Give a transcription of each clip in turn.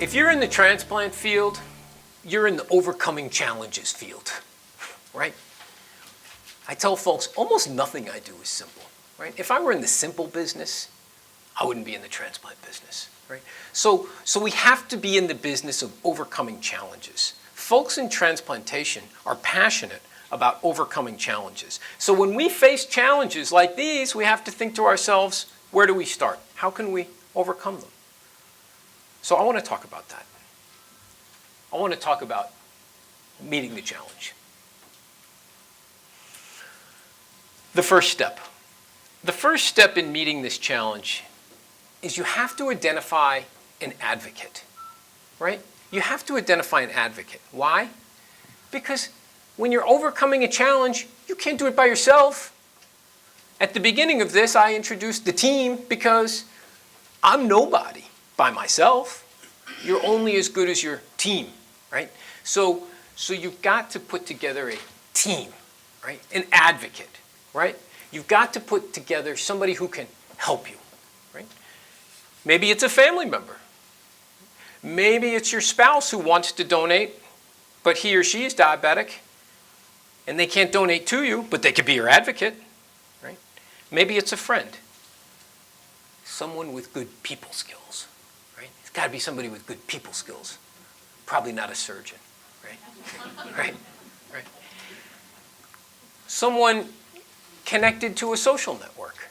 If you're in the transplant field, you're in the overcoming challenges field, right? I tell folks almost nothing I do is simple, right? If I were in the simple business, I wouldn't be in the transplant business, right? So we have to be in the business of overcoming challenges. Folks in transplantation are passionate about overcoming challenges. So when we face challenges like these, we have to think to ourselves, where do we start? How can we overcome them? So I want to talk about that. I want to talk about meeting the challenge. The first step. The first step in meeting this challenge is you have to identify an advocate, right? You have to identify an advocate. Why? Because when you're overcoming a challenge, you can't do it by yourself. At the beginning of this, I introduced the team because I'm nobody by myself. You're only as good as your team, right? So you've got to put together a team, right? An advocate, right? You've got to put together somebody who can help you, right? Maybe it's a family member. Maybe it's your spouse who wants to donate, but he or she is diabetic, and they can't donate to you, but they could be your advocate, right? Maybe it's a friend. Someone with good people skills, right? It's got to be somebody with good people skills. Probably not a surgeon, right? Right? Someone connected to a social network.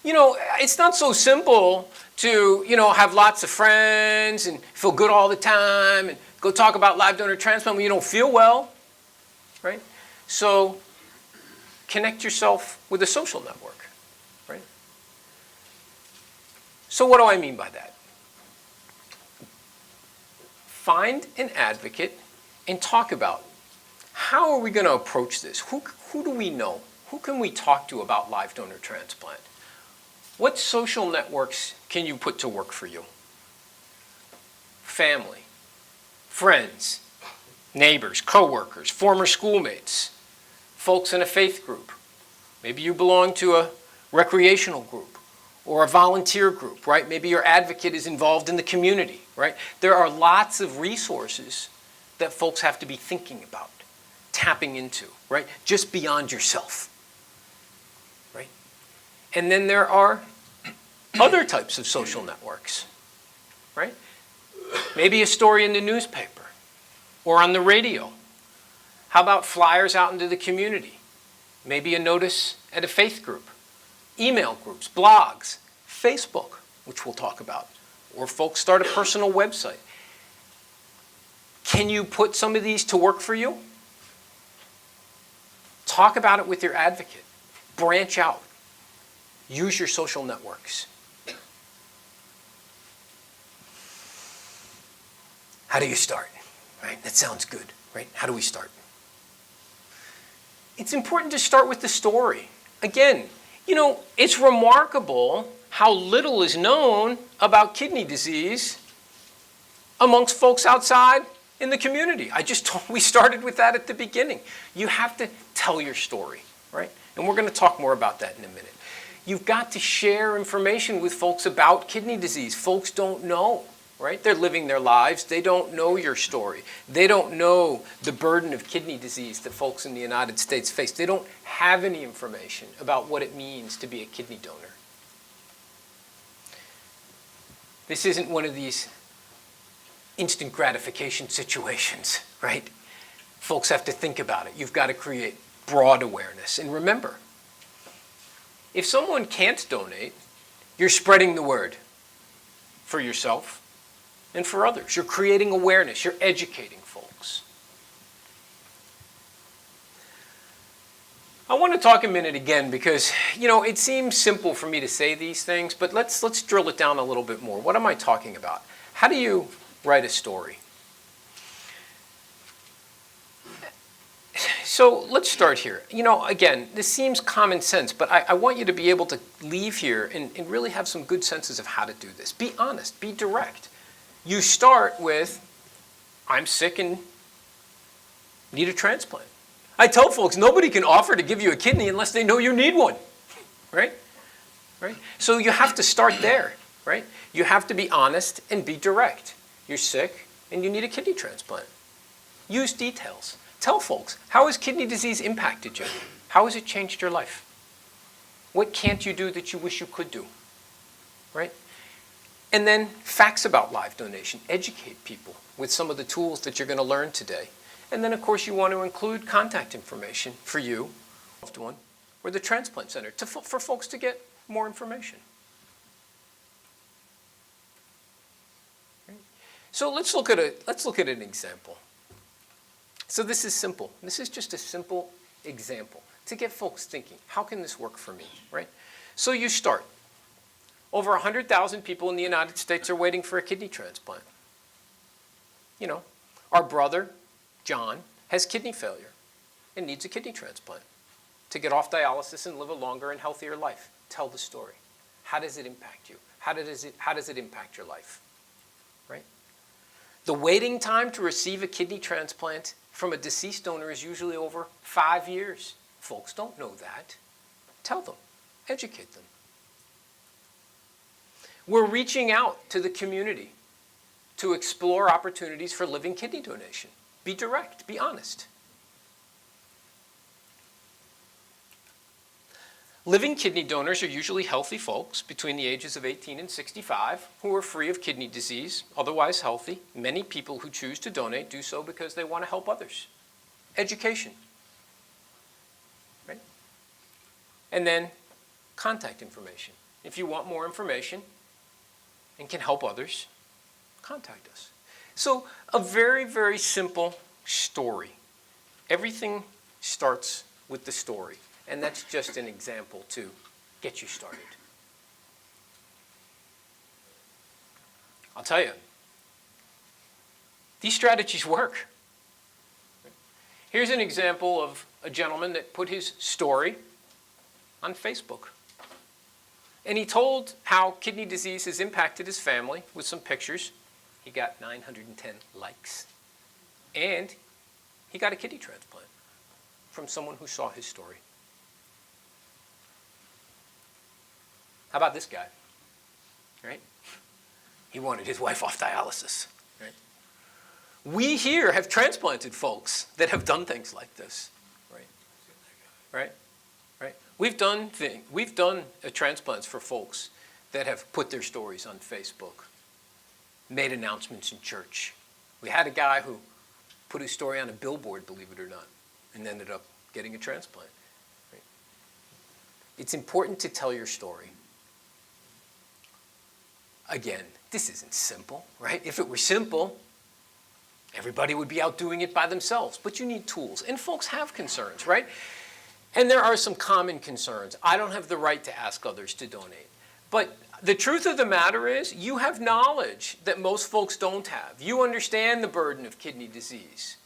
You know, it's not so simple to, have lots of friends and feel good all the time and go talk about live donor transplant when you don't feel well, right? So connect yourself with a social network, right? So what do I mean by that? Find an advocate and talk about how are we going to approach this? Who do we know? Who can we talk to about live donor transplant? What social networks can you put to work for you? Family, friends, neighbors, coworkers, former schoolmates, folks in a faith group. Maybe you belong to a recreational group or a volunteer group, right? Maybe your advocate is involved in the community, right? There are lots of resources that folks have to be thinking about, tapping into, right? Just beyond yourself, right? And then there are other types of social networks, right? Maybe a story in the newspaper or on the radio. How about flyers out into the community? Maybe a notice at a faith group, email groups, blogs, Facebook, which we'll talk about, or folks start a personal website. Can you put some of these to work for you? Talk about it with your advocate. Branch out. Use your social networks. How do you start? Right? That sounds good, right? How do we start? It's important to start with the story. Again, it's remarkable how little is known about kidney disease amongst folks outside in the community. We started with that at the beginning. You have to tell your story, right? And we're going to talk more about that in a minute. You've got to share information with folks about kidney disease. Folks don't know, right? They're living their lives. They don't know your story. They don't know the burden of kidney disease that folks in the United States face. They don't have any information about what it means to be a kidney donor. This isn't one of these instant gratification situations, right? Folks have to think about it. You've got to create broad awareness. And remember, if someone can't donate, you're spreading the word for yourself and for others. You're creating awareness. You're educating folks. I want to talk a minute again because, it seems simple for me to say these things, but let's drill it down a little bit more. What am I talking about? How do you write a story? So let's start here. Again, this seems common sense, but I want you to be able to leave here and really have some good senses of how to do this. Be honest. Be direct. You start with, I'm sick and need a transplant. I tell folks, nobody can offer to give you a kidney unless they know you need one, right? So you have to start there, right? You have to be honest and be direct. You're sick and you need a kidney transplant. Use details. Tell folks, how has kidney disease impacted you? How has it changed your life? What can't you do that you wish you could do? Right? And then facts about live donation. Educate people with some of the tools that you're going to learn today. And then, of course, you want to include contact information for you, one, or the transplant center, for folks to get more information. Right? So let's look at an example. So this is simple. This is just a simple example to get folks thinking, how can this work for me, right? So you start. Over 100,000 people in the United States are waiting for a kidney transplant. You know, our brother, John, has kidney failure and needs a kidney transplant to get off dialysis and live a longer and healthier life. Tell the story. How does it impact you? How does it impact your life, right? The waiting time to receive a kidney transplant from a deceased donor is usually over 5 years. Folks don't know that. Tell them. Educate them. We're reaching out to the community to explore opportunities for living kidney donation. Be direct. Be honest. Living kidney donors are usually healthy folks between the ages of 18 and 65 who are free of kidney disease, otherwise healthy. Many people who choose to donate do so because they want to help others. Education. Right? And then contact information. If you want more information and can help others, contact us. So a very, very simple story. Everything starts with the story. And that's just an example to get you started. I'll tell you, these strategies work. Here's an example of a gentleman that put his story on Facebook. And he told how kidney disease has impacted his family with some pictures. He got 910 likes. And he got a kidney transplant from someone who saw his story. How about this guy? Right? He wanted his wife off dialysis. Right? We here have transplanted folks that have done things like this. Right? Right? Right? We've done transplants for folks that have put their stories on Facebook, made announcements in church. We had a guy who put his story on a billboard, believe it or not, and ended up getting a transplant. Right? It's important to tell your story. Again, this isn't simple, right? If it were simple, everybody would be out doing it by themselves. But you need tools. And folks have concerns, right? And there are some common concerns. I don't have the right to ask others to donate. But the truth of the matter is, you have knowledge that most folks don't have. You understand the burden of kidney disease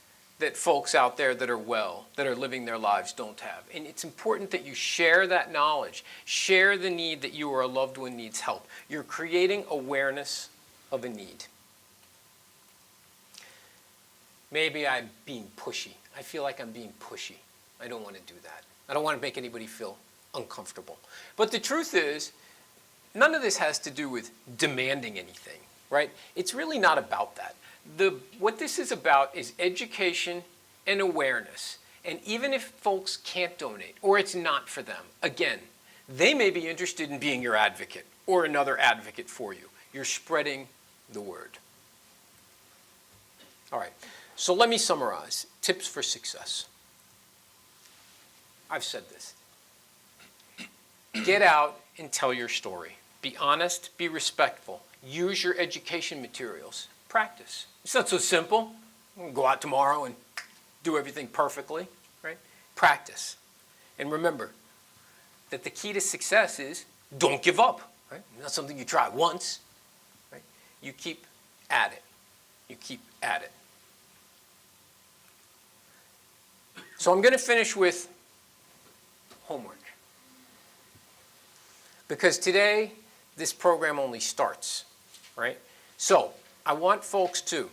that folks out there that are well, that are living their lives, don't have. And it's important that you share that knowledge. Share the need that you or a loved one needs help. You're creating awareness of a need. Maybe I'm being pushy. I feel like I'm being pushy. I don't want to do that. I don't want to make anybody feel uncomfortable. But the truth is, none of this has to do with demanding anything, right? It's really not about that. What this is about is education and awareness. And even if folks can't donate, or it's not for them, again, they may be interested in being your advocate or another advocate for you. You're spreading the word. All right, so let me summarize. Tips for success. I've said this. Get out and tell your story. Be honest, be respectful. Use your education materials. Practice. It's not so simple. Go out tomorrow and do everything perfectly, right? Practice. And remember that the key to success is don't give up, right? Not something you try once, right? You keep at it. You keep at it. So I'm going to finish with homework. Because today, this program only starts, right? So I want folks to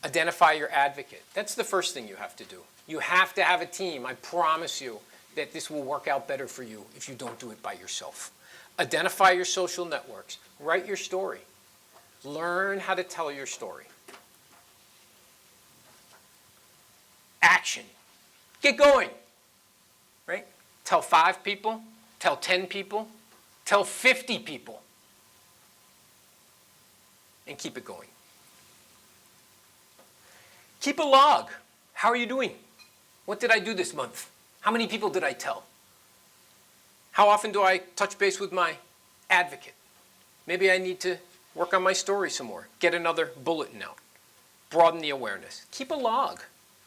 identify your advocate. That's the first thing you have to do. You have to have a team. I promise you that this will work out better for you if you don't do it by yourself. Identify your social networks. Write your story. Learn how to tell your story. Action. Get going, right? Tell 5 people, tell 10 people, tell 50 people, and keep it going. Keep a log. How are you doing? What did I do this month? How many people did I tell? How often do I touch base with my advocate? Maybe I need to work on my story some more, get another bulletin out, broaden the awareness. Keep a log,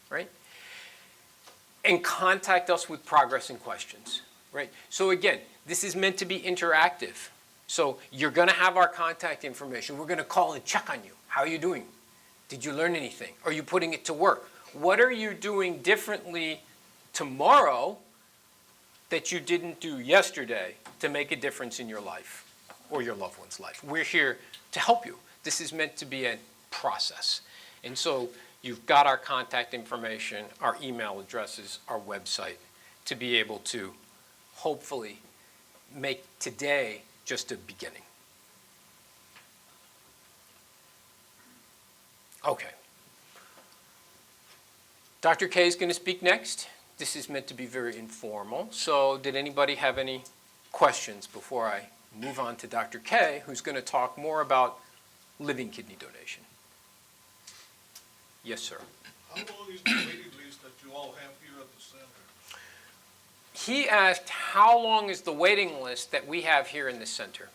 right? And contact us with progress and questions, right? So again, this is meant to be interactive. So you're going to have our contact information. We're going to call and check on you. How are you doing? Did you learn anything? Are you putting it to work? What are you doing differently tomorrow that you didn't do yesterday to make a difference in your life or your loved one's life? We're here to help you. This is meant to be a process. And so you've got our contact information, our email addresses, our website to be able to hopefully make today just a beginning. Okay. Dr. K is going to speak next. This is meant to be very informal. So did anybody have any questions before I move on to Dr. K, who's going to talk more about living kidney donation? Yes, sir. How long is the waiting list that you all have here at the center? He asked how long is the waiting list that we have here in the center.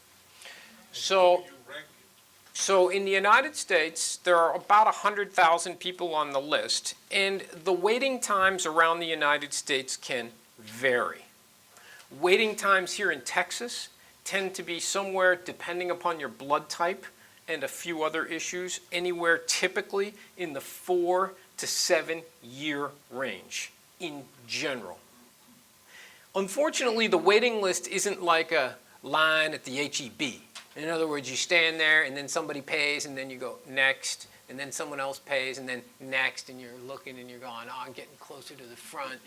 So, How do you rank it? so in the United States, there are about 100,000 people on the list, and the waiting times around the United States can vary. Waiting times here in Texas tend to be somewhere, depending upon your blood type and a few other issues, anywhere typically in the 4 to 7 year range in general. Unfortunately, the waiting list isn't like a line at the HEB. In other words, you stand there and then somebody pays and then you go next, and then someone else pays and then next, and you're looking and you're going, oh, I'm getting closer to the front.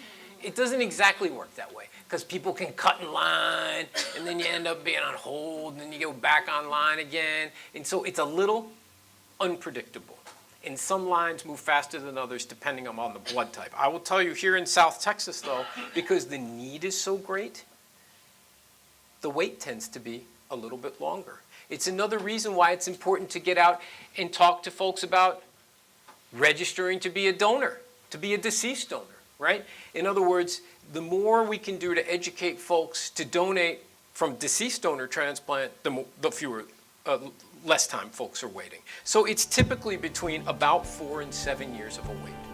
It doesn't exactly work that way because people can cut in line and then you end up being on hold and then you go back online again. And so it's a little unpredictable. And some lines move faster than others depending on the blood type. I will tell you here in South Texas though, because the need is so great, the wait tends to be a little bit longer. It's another reason why it's important to get out and talk to folks about registering to be a donor, to be a deceased donor, right? In other words, the more we can do to educate folks to donate from deceased donor transplant, the fewer, less time folks are waiting. So it's typically between about 4 and 7 years of a wait.